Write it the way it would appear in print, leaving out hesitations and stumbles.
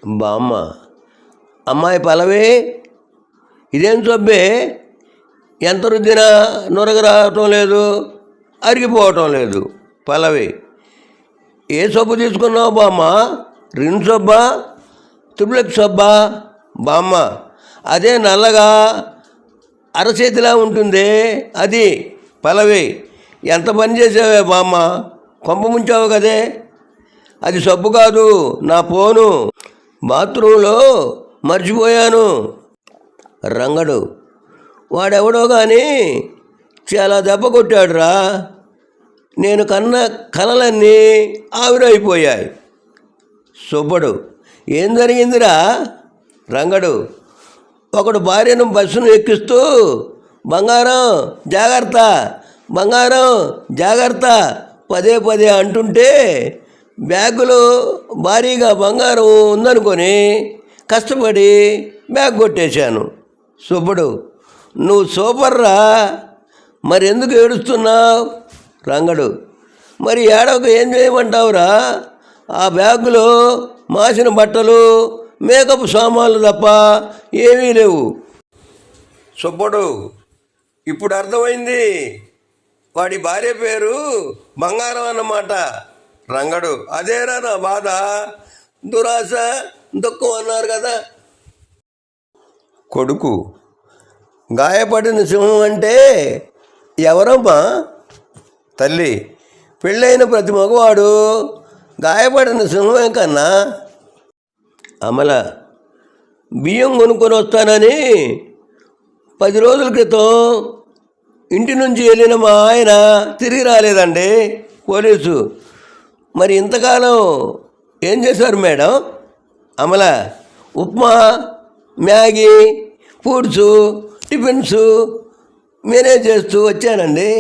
బామ్మ, అమ్మాయి పల్లవి, ఇదేం సొబ్బే, ఎంత రుద్దినా నొరగ రావటం లేదు, అరిగిపోవటం లేదు. పల్లవి, ఏ సబ్బు తీసుకున్నావు బామ్మ? రిన్ సబ్బా, తుబ్లెక్ సబ్బా? బామ్మ, అదే నల్లగా అరచేతిలా ఉంటుంది అది. పల్లవి, ఎంత పని చేసావే బామ్మ, కొంప ముంచావు కదే. అది సబ్బు కాదు, నా ఫోను బాత్రూంలో మర్చిపోయాను. రంగడు, వాడెవడో కానీ చాలా దెబ్బ కొట్టాడురా. నేను కన్న కలలన్నీ ఆవిరైపోయాయి. సుబ్బడు, ఏం జరిగిందిరా? రంగడు, ఒకడు భార్యను బస్సును ఎక్కిస్తూ బంగారం జాగ్రత్త, బంగారం జాగ్రత్త పదే పదే అంటుంటే బ్యాగులో భారీగా బంగారం ఉందనుకొని కష్టపడి బ్యాగ్ కొట్టేశాను. సుబ్బడు, నువ్వు సూపర్రా, మరి ఎందుకు ఏడుస్తున్నావు? రంగడు, మరి ఏడవకు ఏం చేయమంటావురా? ఆ బ్యాగులో మాసిన బట్టలు, మేకప్ సామాన్లు తప్ప ఏమీ లేవు. సుబ్బడు, ఇప్పుడు అర్థమైంది, వాడి భార్య పేరు బంగారం అన్నమాట. రంగడు, అదేరా నా బాధ, దురాశ దుఃఖం అన్నారు కదా. కొడుకు, గాయపడిన సింహం అంటే ఎవరమ్మా? తల్లి, పెళ్ళైన ప్రతి మగవాడు గాయపడిన సింహమే కన్నా. అమల, బియ్యం కొనుక్కొని వస్తానని 10 రోజుల క్రితం ఇంటి నుంచి వెళ్ళిన మా ఆయన తిరిగి రాలేదండి, పోలీసు. మరి ఇంతకాలం ఏం చేశారు madam? Amala, upma, Maggi, foods, tiffins manage చేస్తూ వచ్చానండి.